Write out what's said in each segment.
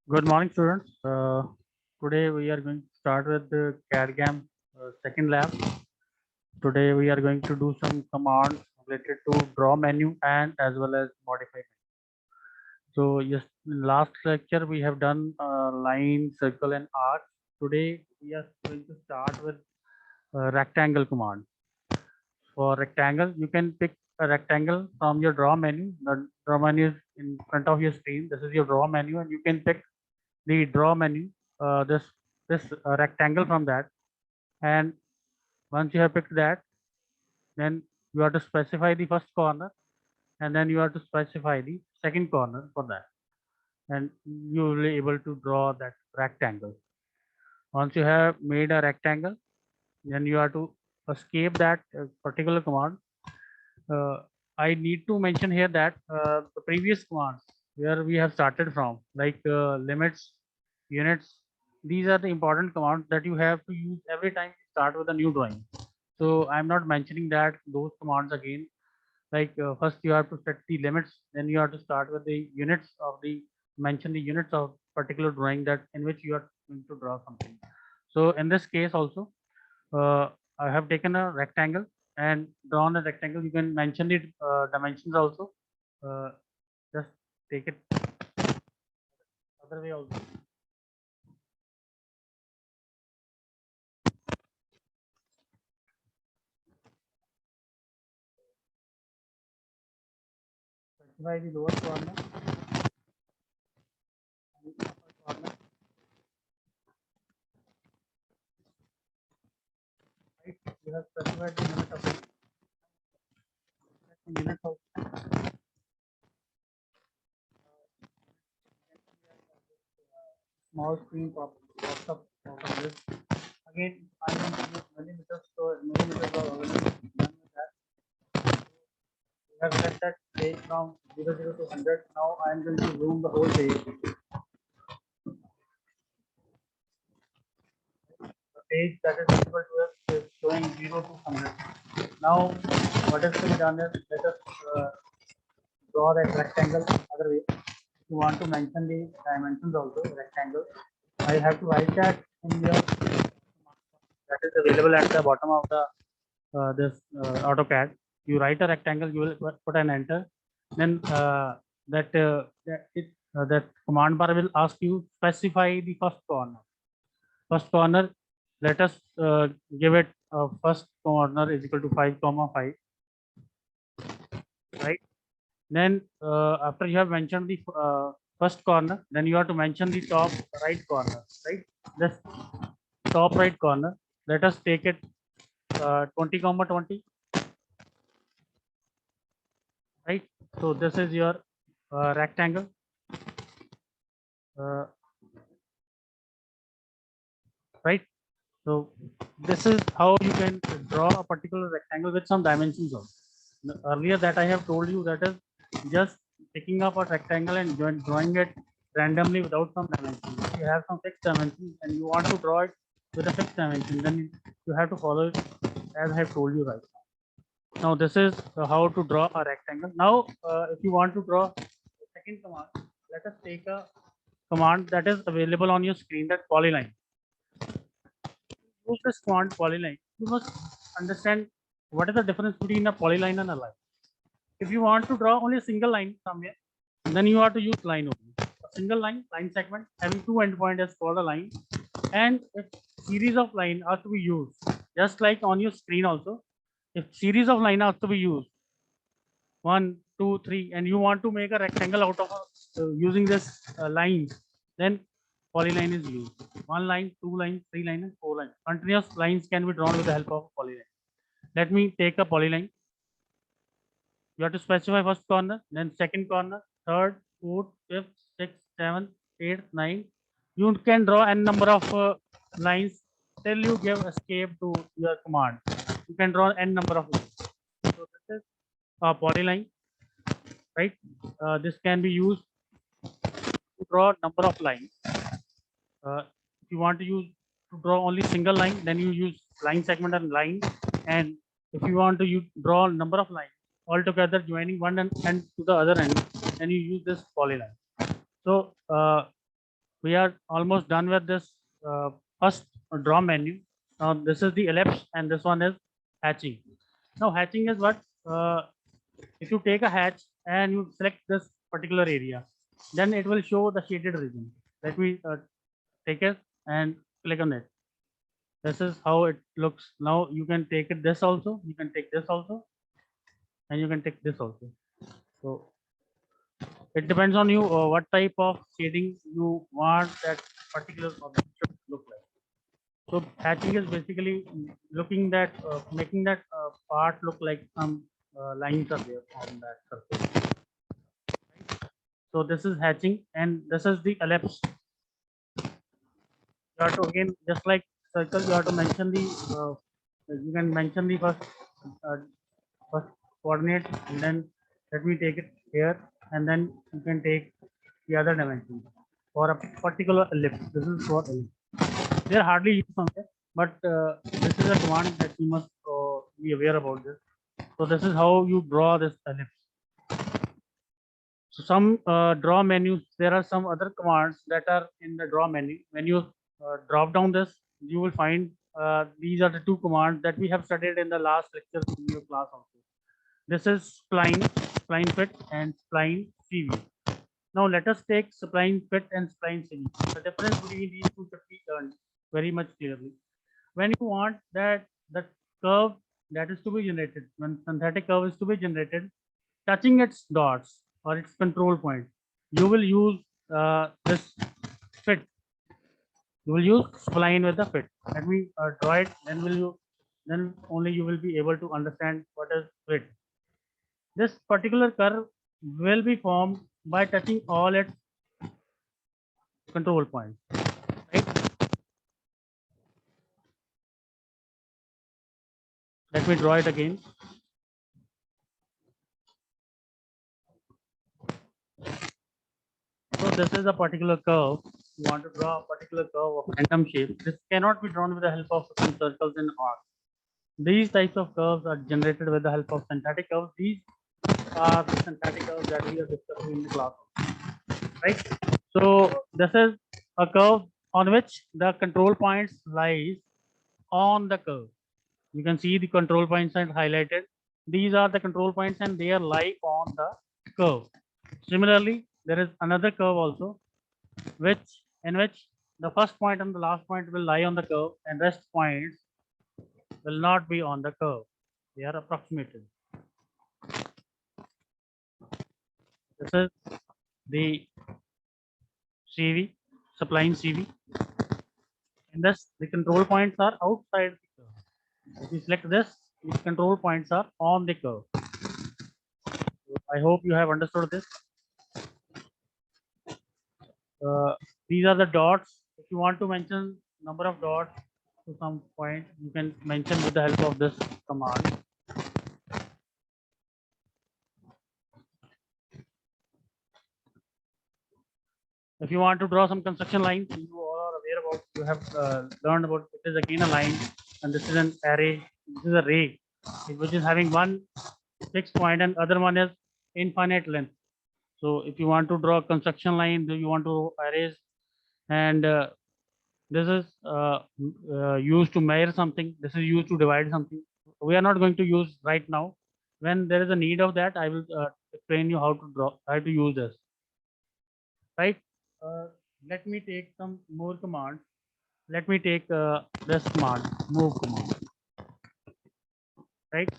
Good morning, students. Today we are going to start with the CAD/CAM second lab. Today we are going to do some commands related to draw menu and as well as modify. So yes, in last lecture we have done line, circle, and arc. Today we are going to start with rectangle command. For rectangle, you can pick a rectangle from your draw menu. The draw menu is in front of your screen. This is your draw menu, and you can pick the draw menu, this rectangle from that. And once you have picked that, then you have to specify the first corner, and then you have to specify the second corner for that, and you will be able to draw that rectangle. Once you have made a rectangle, then you have to escape that particular command. uh, I need to mention here that the previous commands where we have started from, like limits, units, these are the important commands that you have to use every time you start with a new drawing. So I'm not mentioning that those commands again. Like first you have to set the limits, then you have to start with the units of the mention the units of particular drawing that in which you are going to draw something. So in this case also, uh, I have taken a rectangle and drawn a rectangle. You can mention the dimensions also. Uh, just take it other way also. Specify the lower corner and upper corner. Right? You have specified the limit of the unit of small screen pops up of this. Again, I am going to use millimeters, so millimeters are already done with that. We have set that page from 00 to 100. Now I am going to zoom the whole page. The page that is visible to us is showing 0 to 100. Now, what is to be done is let us draw that rectangle other way. If you want to mention the dimensions also, rectangle, I have to write that in your that is available at the bottom of the this AutoCAD. You write a rectangle, you will put an enter. Then that command bar will ask you specify the first corner. First corner, let us give it first corner is equal to 5 comma 5, right? Then after you have mentioned the first corner, then you have to mention the top right corner, right? This top right corner, let us take it 20 comma 20, right? So this is your rectangle. uh, right? So this is how you can draw a particular rectangle with some dimensions also. Earlier that I have told you, that is just picking up a rectangle and drawing it randomly without some dimensions. If you have some fixed dimensions and you want to draw it with a fixed dimension, then you have to follow it as I have told you right now. Now this is how to draw a rectangle. Now if you want to draw the second command, let us take a command that is available on your screen, that polyline. Use this command polyline, you must understand what is the difference between a polyline and a line. If you want to draw only a single line somewhere, then you have to use line only. A single line segment having two endpoints is called a line, and if series of line are to be used, just like on your screen also, if series of line are to be used, 1, 2, 3, and you want to make a rectangle out of using this lines, then polyline is used. One line, two lines, three lines, and four lines. Continuous lines can be drawn with the help of polyline. Let me take a polyline. You have to specify first corner, then second corner, third, fourth, fifth, sixth, seventh, eighth, ninth. You can draw n number of lines till you give escape to your command. You can draw n number of lines. So this is a polyline, right? This can be used to draw number of lines. If you want to use to draw only single line, then you use line segment and line. And if you want to draw number of lines altogether joining one end to the other end, then you use this polyline. So We are almost done with this first draw menu. Now this is the ellipse and this one is hatching. Now hatching is what? If you take a hatch and you select this particular area, then it will show the shaded region. Let me take it and click on it. This is how it looks. Now you can take it this also, you can take this also, and you can take this also. So it depends on you what type of shading you want that particular object should look like. So hatching is basically looking that making that part look like some lines are there on that surface. So this is hatching and this is the ellipse. You have to again just like circle, you have to mention the you can mention the uh, first coordinate and then let me take it here and then you can take the other dimension for a particular ellipse. This is for ellipse. They are hardly used somewhere, but this is a command that you must be aware about this. So this is how you draw this ellipse. So some draw menus, there are some other commands that are in the draw menu. When you drop down this, you will find these are the two commands that we have studied in the last lecture in your class also. This is spline fit and spline CV. Now let us take spline fit and spline CV. The difference between these two should be learned very much clearly. When you want that the curve that is to be generated, when synthetic curve is to be generated, touching its dots or its control point, you will use this fit. You will use spline with the fit. Let me draw it. Then only you will be able to understand what is fit. This particular curve will be formed by touching all its control points. Right? Let me draw it again. So this is a particular curve. You want to draw a particular curve of random shape. This cannot be drawn with the help of some circles and arcs. These types of curves are generated with the help of synthetic curves. These are the synthetic curves that we are discussing in the class. Right? So this is a curve on which the control points lies on the curve. You can see the control points are highlighted. These are the control points and they are lie on the curve. Similarly, there is another curve also, in which the first point and the last point will lie on the curve and rest points will not be on the curve. They are approximated. This is the CV, supplying CV. And thus the control points are outside the curve. If you select this, the control points are on the curve. So I hope you have understood this. These are the dots. If you want to mention number of dots to some point, you can mention with the help of this command. If you want to draw some construction lines, you all are aware about, you have learned about, it is again a line and this is an array. This is a ray which is having one fixed point and other one is infinite length. So if you want to draw a construction line, you want to arrays and this is used to measure something. This is used to divide something. We are not going to use right now. When there is a need of that, I will explain you how to draw, how to use this. Right? Uh, Let me take some more commands. Let me take this command, move command. Right?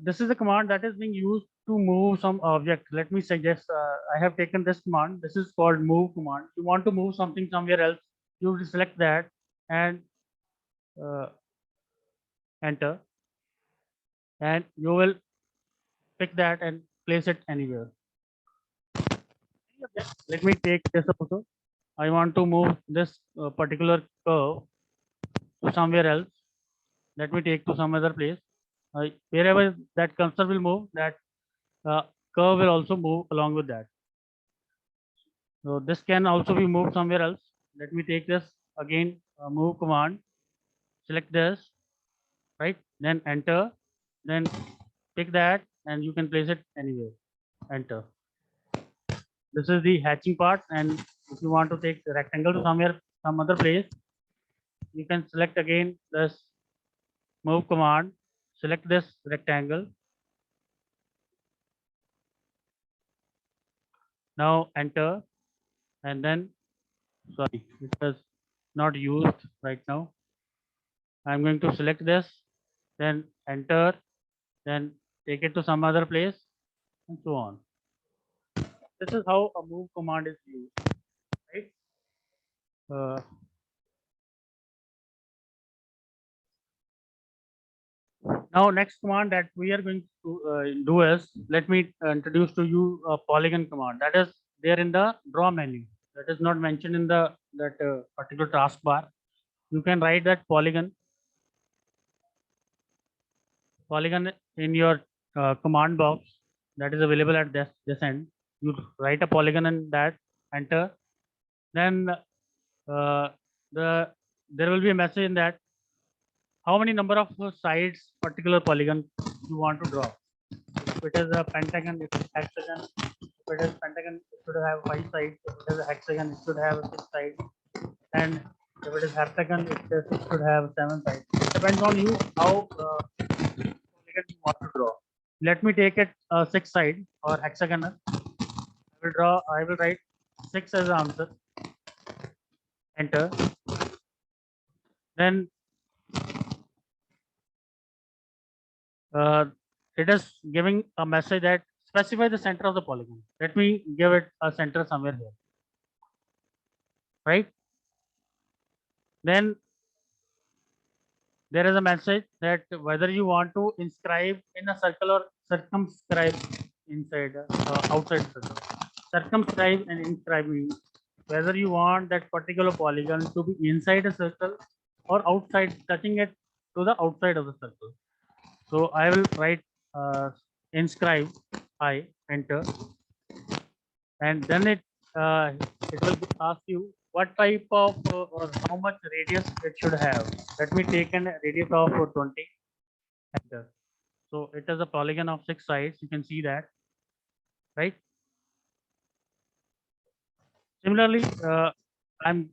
This is a command that is being used to move some object. Let me suggest, I have taken this command. This is called move command. You want to move something somewhere else, you will select that and uh, enter, and you will pick that and place it anywhere. Let me take this also. I want to move this particular curve to somewhere else. Let me take to some other place. Wherever that cursor will move, that uh, curve will also move along with that. So this can also be moved somewhere else. Let me take this again, move command, select this, right? Then enter, then pick that and you can place it anywhere. Enter. this is the hatching part, and if you want to take the rectangle to somewhere, some other place, you can select again this move command, select this rectangle. Now enter, and then, sorry, it was not used right now. I'm going to select this, then enter, then take it to some other place, and so on. This is how a move command is used, right? Uh, Now, next command that we are going to do is, let me introduce to you a polygon command that is there in the draw menu. That is not mentioned in the that particular taskbar. You can write that polygon in your command box that is available at this end. You write a polygon in that, enter. Then uh, the there will be a message in that how many number of sides particular polygon you want to draw. If it is a pentagon, it is hexagon. If it is pentagon, it should have 5 sides. If it is a hexagon, it should have 6 sides. And if it is heptagon, it should have 7 sides. It depends on you how polygon you want to draw. Let me take it 6 side or hexagonal. I will write 6 as the answer. Enter. Then uh, it is giving a message that specify the center of the polygon. Let me give it a center somewhere here, right? Then there is a message that whether you want to inscribe in a circle or circumscribe inside outside circle. Circumscribe and inscribe means whether you want that particular polygon to be inside a circle or outside, touching it to the outside of the circle. So I will write inscribe, I enter, and then it will ask you what type of or how much radius it should have. Let me take a radius of 20, enter. So it is a polygon of 6 sides. You can see that, right? Similarly, I'm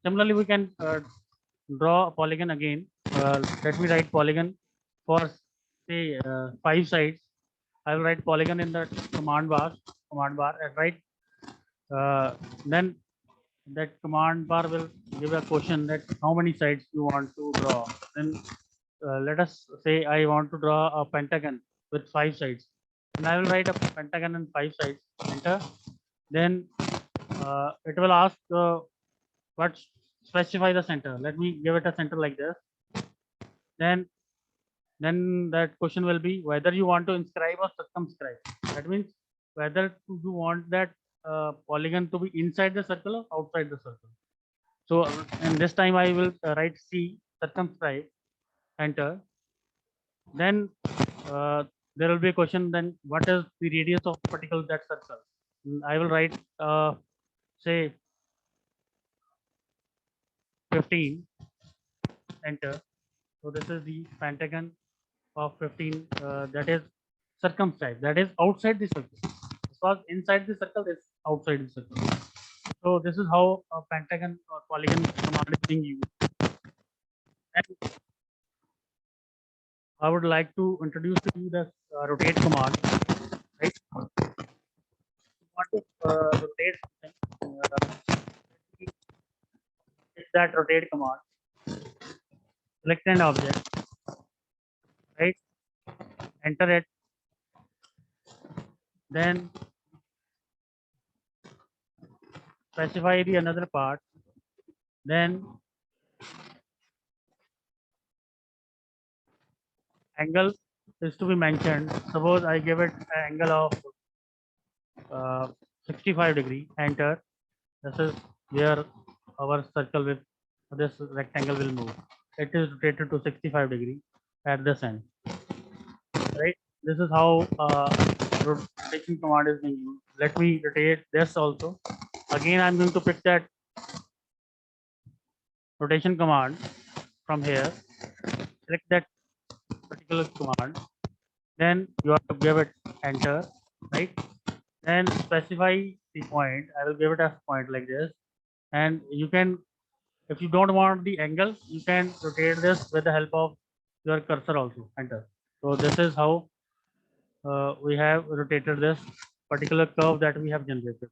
similarly we can draw a polygon again. Let me write polygon for say 5 sides. I will write polygon in the command bar, and write. Then that command bar will give a question that how many sides you want to draw. Then let us say I want to draw a pentagon with 5 sides, and I will write a pentagon and 5 sides. Enter. Then it will ask what specify the center. Let me give it a center like this. Then that question will be whether you want to inscribe or circumscribe. That means whether you want that polygon to be inside the circle or outside the circle. So and this time I will write C, circumscribe, enter. Then there will be a question. Then what is the radius of particular that circle? I will write say 15, enter. So this is the pentagon of 15 that is circumscribed, that is outside the circle, because inside the circle is outside the circle. So this is how a pentagon or polygon command is being used. And I would like to introduce to you the rotate command, right? You want to rotate something, is that rotate command, select an object, right? Enter it, then specify the another part, then angle is to be mentioned. Suppose I give it an angle of 65 degree, enter. This is where our circle with this rectangle will move. It is rotated to 65 degree at this end, right? This is how rotation command is being used. Let me rotate this also. Again, I'm going to pick that rotation command from here. Select that particular command. Then you have to give it enter, right? Then specify the point. I will give it as point like this, and you can, if you don't want the angle, you can rotate this with the help of your cursor also. Enter. So this is how we have rotated this particular curve that we have generated.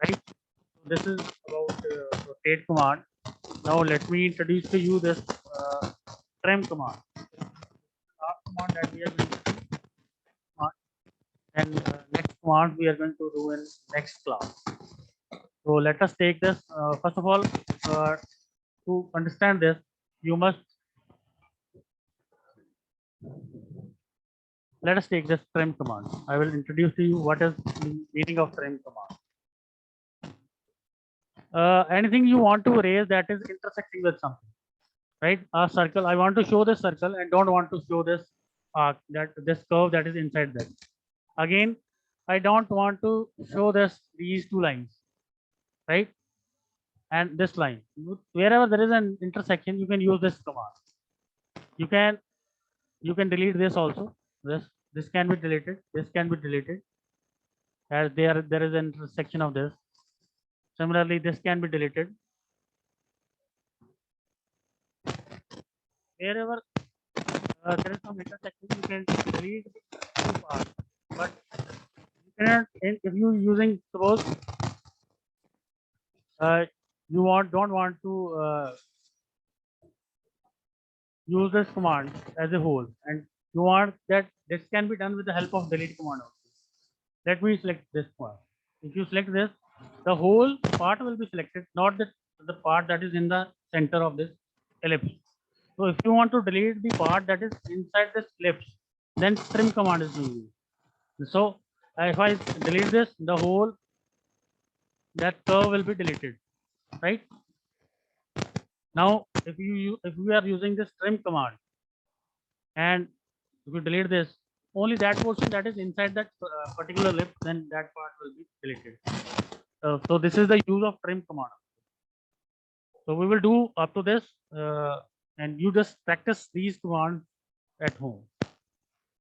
Right. So this is about rotate command. Now let me introduce to you this trim command. Last command that we are going to do, and next command we are going to do in next class. So let us take this. First of all, to understand this, you must let us take this trim command. I will introduce to you what is the meaning of trim command. Anything you want to erase that is intersecting with something, right? A circle. I want to show this circle and don't want to show this arc, that this curve that is inside that. Again, I don't want to show these two lines, right? And this line. Wherever there is an intersection, you can use this command. You can delete this also. This can be deleted. This can be deleted, as there is an intersection of this. Similarly, this can be deleted. Wherever there is some intersection, you can delete two parts. But you cannot, if you using, suppose you don't want to use this command as a whole, and you want that this can be done with the help of delete command also. Let me select this part. If you select this, the whole part will be selected, not the part that is in the center of this ellipse. So if you want to delete the part that is inside this ellipse, then trim command is being used. So if I delete this, the whole that curve will be deleted, right? Now, if we are using this trim command, and if you delete this, only that portion that is inside that particular ellipse, then that part will be deleted. So this is the use of trim command. So we will do up to this, and you just practice these commands at home.